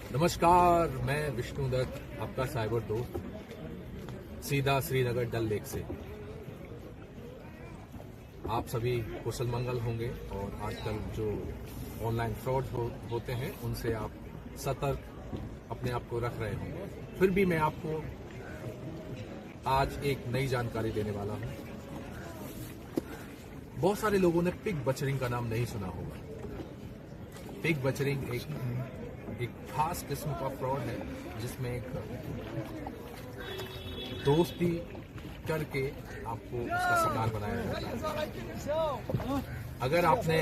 नमस्कार, मैं विष्णु दत्त, आपका साइबर दोस्त, सीधा श्रीनगर डल लेक से। आप सभी कुशल मंगल होंगे और आजकल जो ऑनलाइन फ्रॉड होते हैं उनसे आप सतर्क अपने आप को रख रहे होंगे। फिर भी मैं आपको आज एक नई जानकारी देने वाला हूं। बहुत सारे लोगों ने पिग बचरिंग का नाम नहीं सुना होगा। पिग बचरिंग एक खास किस्म का फ्रॉड है जिसमें एक दोस्ती करके आपको उसका शिकार बनाया जाता है। अगर आपने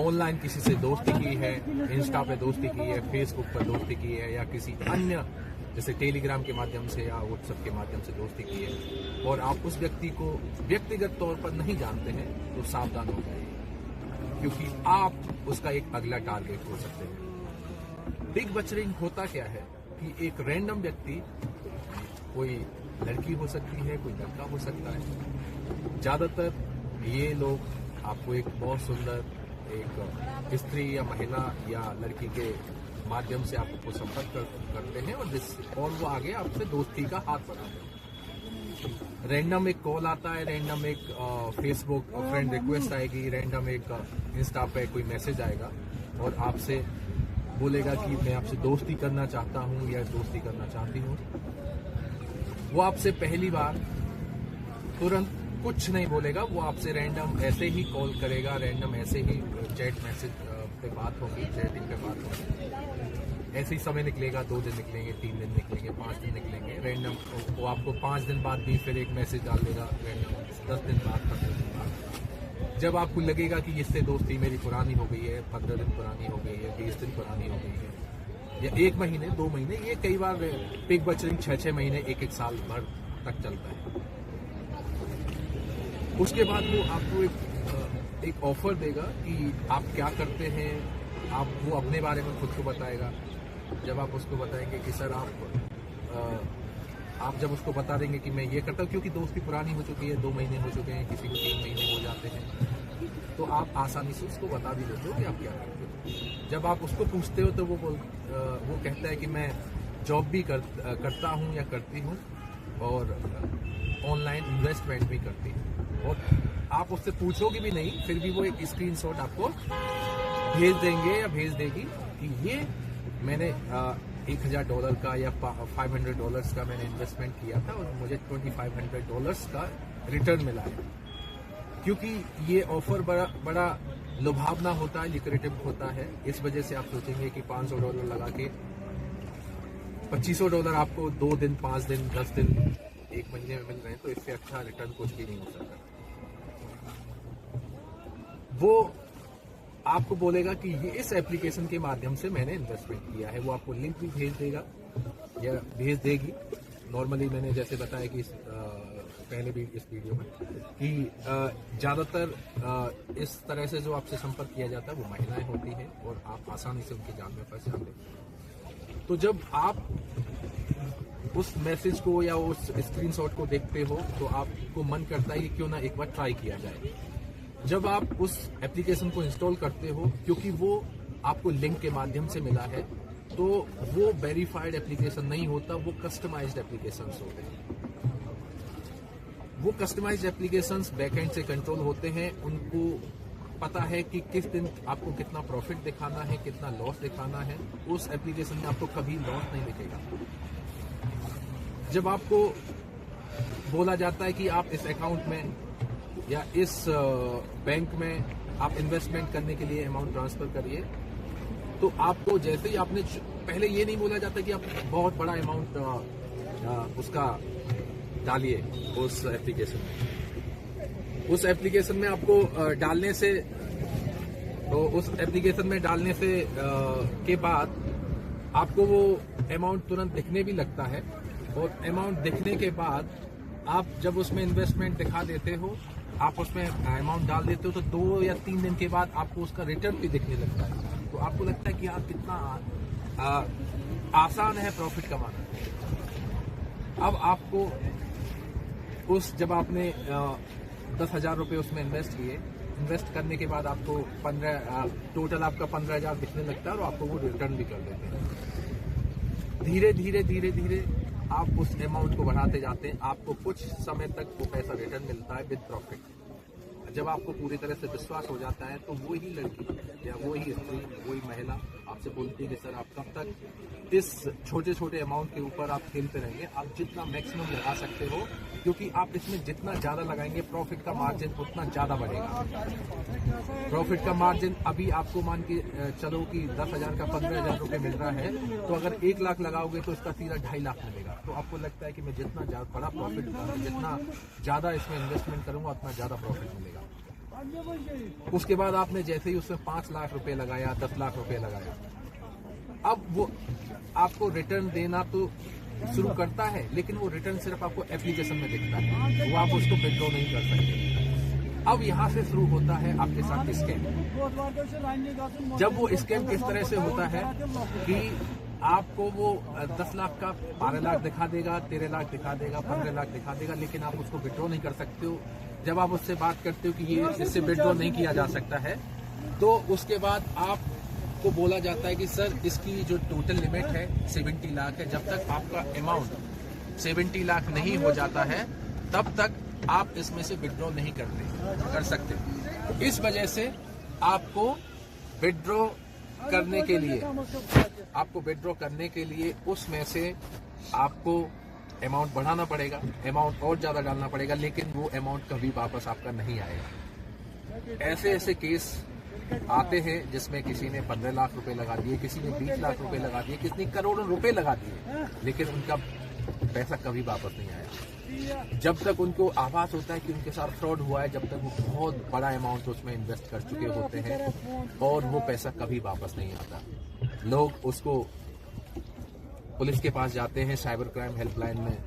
ऑनलाइन किसी से दोस्ती की है, इंस्टा पे दोस्ती की है, फेसबुक पर दोस्ती की है या किसी अन्य जैसे टेलीग्राम के माध्यम से या व्हाट्सएप के माध्यम से दोस्ती की है और आप उस व्यक्ति को व्यक्तिगत तौर पर नहीं जानते हैं तो सावधान हो जाइए, क्योंकि आप उसका एक अगला टारगेट हो सकते हैं। पिग बचरिंग होता क्या है कि एक रैंडम व्यक्ति, कोई लड़की हो सकती है, कोई लड़का हो सकता है, ज्यादातर ये लोग आपको एक बहुत सुंदर एक स्त्री या महिला या लड़की के माध्यम से आपको संपर्क करते हैं और वो आगे आपसे दोस्ती का हाथ बढ़ाते हैं। रैंडम एक कॉल आता है, रैंडम एक फेसबुक फ्रेंड रिक्वेस्ट आएगी, रैंडम एक इंस्टा पे कोई मैसेज आएगा और आपसे बोलेगा कि मैं आपसे दोस्ती करना चाहता हूं या दोस्ती करना चाहती हूं। वो आपसे पहली बार तुरंत कुछ नहीं बोलेगा, वो आपसे रैंडम ऐसे ही कॉल करेगा, रैंडम ऐसे ही चैट मैसेज पे बात होगी, चैटिंग पे बात होगी। ऐसे ही समय निकलेगा, 2 दिन निकलेंगे, 3 दिन निकलेंगे, 5 दिन निकलेंगे। रैंडम वो आपको 5 दिन बाद भी फिर एक मैसेज डाल देगा, रैंडम 10 दिन बाद, 15 दिन बाद। जब आपको लगेगा कि इससे दोस्ती मेरी पुरानी हो गई है, 15 दिन पुरानी हो गई है, 20 दिन पुरानी हो गई है या 1 महीने, 2 महीने, ये कई बार पिग बचरिंग 6-6 महीने, 1-1 साल भर तक चलता है। उसके बाद वो आपको एक ऑफर देगा कि आप क्या करते हैं, वो अपने बारे में खुद को बताएगा। जब आप उसको बताएंगे कि सर आप जब उसको बता देंगे कि मैं ये करता हूँ, क्योंकि दोस्ती पुरानी हो चुकी है, 2 महीने हो चुके हैं, किसी को 3 महीने हो जाते हैं, तो आप आसानी से उसको बता भी देते हो कि आप क्या करते हो। जब आप उसको पूछते हो तो वो कहता है कि मैं जॉब भी करता हूँ या करती हूँ और ऑनलाइन इन्वेस्टमेंट भी करती हूँ। और आप उससे पूछोगे भी नहीं, फिर भी वो एक स्क्रीनशॉट आपको भेज देंगे या भेज देगी कि ये मैंने $1,000 का या $500 का मैंने इन्वेस्टमेंट किया था और मुझे $2,500 का रिटर्न मिला है। क्योंकि ये ऑफर बड़ा लुभावना होता है, लिक्रेटिव होता है, इस वजह से आप सोचेंगे कि $500 लगा के $2,500 आपको 2 दिन, 5 दिन, 10 दिन, 1 महीने में मिल रहे हैं, तो इससे अच्छा रिटर्न कुछ भी नहीं हो सकता। वो आपको बोलेगा कि ये इस एप्लीकेशन के माध्यम से मैंने इन्वेस्टमेंट किया है। वो आपको लिंक भी भेज देगा या भेज देगी। नॉर्मली मैंने जैसे बताया कि पहले भी इस वीडियो में कि ज़्यादातर इस तरह से जो आपसे संपर्क किया जाता है वो महिलाएं होती हैं और आप आसानी से उनके जाल में फंस जाते हैं। तो जब आप उस मैसेज को या उस स्क्रीनशॉट को देखते हो तो आपको मन करता है कि क्यों ना एक बार ट्राई किया जाए। जब आप उस एप्लीकेशन को इंस्टॉल करते हो, क्योंकि वो आपको लिंक के माध्यम से मिला है, तो वो वेरीफाइड एप्लीकेशन नहीं होता, वो कस्टमाइज्ड एप्लीकेशंस होते हैं। वो कस्टमाइज्ड एप्लीकेशंस बैकएंड से कंट्रोल होते हैं। उनको पता है कि किस दिन आपको कितना प्रॉफिट दिखाना है, कितना लॉस दिखाना है। उस एप्लीकेशन में आपको कभी लॉस नहीं दिखेगा। जब आपको बोला जाता है कि आप इस अकाउंट में या इस बैंक में आप इन्वेस्टमेंट करने के लिए अमाउंट ट्रांसफर करिए, तो आपको जैसे ही आपने पहले ये नहीं बोला जाता कि आप बहुत बड़ा अमाउंट उसका डालिए उस एप्लीकेशन में। उस एप्लीकेशन में आपको डालने से, तो उस एप्लीकेशन में डालने से के बाद आपको वो अमाउंट तुरंत दिखने भी लगता है और अमाउंट दिखने के बाद आप जब उसमें इन्वेस्टमेंट दिखा देते हो, आप उसमें अमाउंट डाल देते हो, तो 2 या 3 दिन के बाद आपको उसका रिटर्न भी दिखने लगता है। तो आपको लगता है कि यार कितना आसान है प्रॉफिट कमाना। अब आपको जब आपने 10,000 रुपये उसमें इन्वेस्ट किए, इन्वेस्ट करने के बाद आपको टोटल आपका 15,000 दिखने लगता है और आपको वो रिटर्न भी कर देते हैं। धीरे धीरे आप उस अमाउंट को बढ़ाते जाते हैं, आपको कुछ समय तक वो पैसा रिटर्न मिलता है विद प्रॉफिट। जब आपको पूरी तरह से विश्वास हो जाता है तो वही लड़की या वही स्त्री, वही महिला आपसे बोलती है कि सर आप कब तक इस छोटे छोटे अमाउंट के ऊपर आप खेलते रहेंगे, आप जितना मैक्सिमम लगा सकते हो, क्योंकि आप इसमें जितना ज़्यादा लगाएंगे प्रॉफिट का मार्जिन उतना ज़्यादा बढ़ेगा। प्रॉफिट का मार्जिन अभी आपको मान के चलो कि 10,000 का 15,000 रुपये मिल रहा है, तो अगर 1 लाख लगाओगे तो इसका सीधा 2.5 लाख मिलेगा। तो आपको लगता है कि मैं जितना बड़ा प्रॉफिट उठाऊंगा, जितना ज़्यादा इसमें इन्वेस्टमेंट करूंगा उतना ज़्यादा प्रॉफिट मिलेगा। उसके बाद आपने जैसे ही उसमें 5 लाख रुपए लगाया, 10 लाख रुपए लगाया, अब वो आपको रिटर्न देना तो शुरू करता है, लेकिन वो रिटर्न सिर्फ आपको एप्लीकेशन में दिखता है, वो आप उसको विड्रॉ नहीं कर सकते। अब यहाँ से शुरू होता है आपके साथ स्कैम। जब वो स्कैम किस तरह से होता है कि आपको वो 10 लाख का 12 लाख दिखा देगा, 13 लाख दिखा देगा, 15 लाख दिखा देगा, लेकिन आप उसको विड्रॉ नहीं कर सकते हो। जब आप उससे बात करते हो कि ये इससे विड्रॉ नहीं किया जा सकता है, तो उसके बाद आपको बोला जाता है कि सर इसकी जो टोटल लिमिट है 70 लाख है, जब तक आपका अमाउंट 70 लाख नहीं हो जाता है तब तक आप इसमें से विड्रॉ नहीं कर सकते। इस वजह से आपको विड्रॉ करने के लिए उसमें से आपको अमाउंट बढ़ाना पड़ेगा, अमाउंट और ज्यादा डालना पड़ेगा, लेकिन वो अमाउंट कभी वापस आपका नहीं आएगा। ऐसे केस आते हैं जिसमें किसी ने 15 लाख रुपए लगा दिए, किसी ने 20 लाख रुपए लगा दिए, किसी ने करोड़ों रुपए लगा दिए, लेकिन उनका पैसा कभी वापस नहीं आया। जब तक उनको आभास होता है कि उनके साथ फ्रॉड हुआ है, जब तक वो बहुत बड़ा अमाउंट उसमें इन्वेस्ट कर चुके होते हैं और वो पैसा कभी वापस नहीं आता। लोग उसको पुलिस के पास जाते हैं, साइबर क्राइम हेल्पलाइन में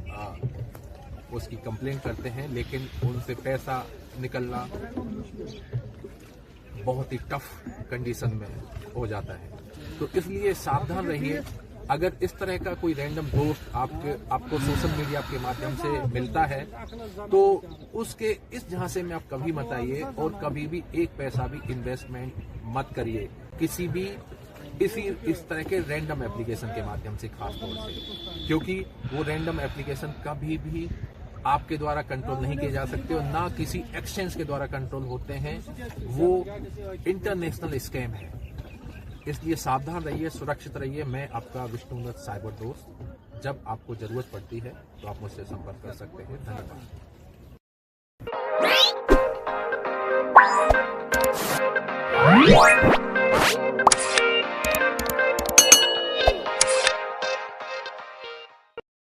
उसकी कंप्लेंट करते हैं, लेकिन उनसे पैसा निकलना बहुत ही टफ कंडीशन में हो जाता है। तो इसलिए सावधान रहिए। अगर इस तरह का कोई रैंडम दोस्त आपको सोशल मीडिया के माध्यम से मिलता है, तो उसके इस झांसे में आप कभी मत आइए और कभी भी एक पैसा भी इन्वेस्टमेंट मत करिए किसी भी इस तरह के रैंडम एप्लीकेशन के माध्यम से, खास तौर से, क्योंकि वो रैंडम एप्लीकेशन कभी भी आपके द्वारा कंट्रोल नहीं किए जा सकते और ना किसी एक्सचेंज के द्वारा कंट्रोल होते हैं। वो इंटरनेशनल स्कैम है, इसलिए सावधान रहिए, सुरक्षित रहिए। मैं आपका विष्णुदत्त साइबर दोस्त। जब आपको जरूरत पड़ती है तो आप मुझसे संपर्क कर सकते हैं। धन्यवाद।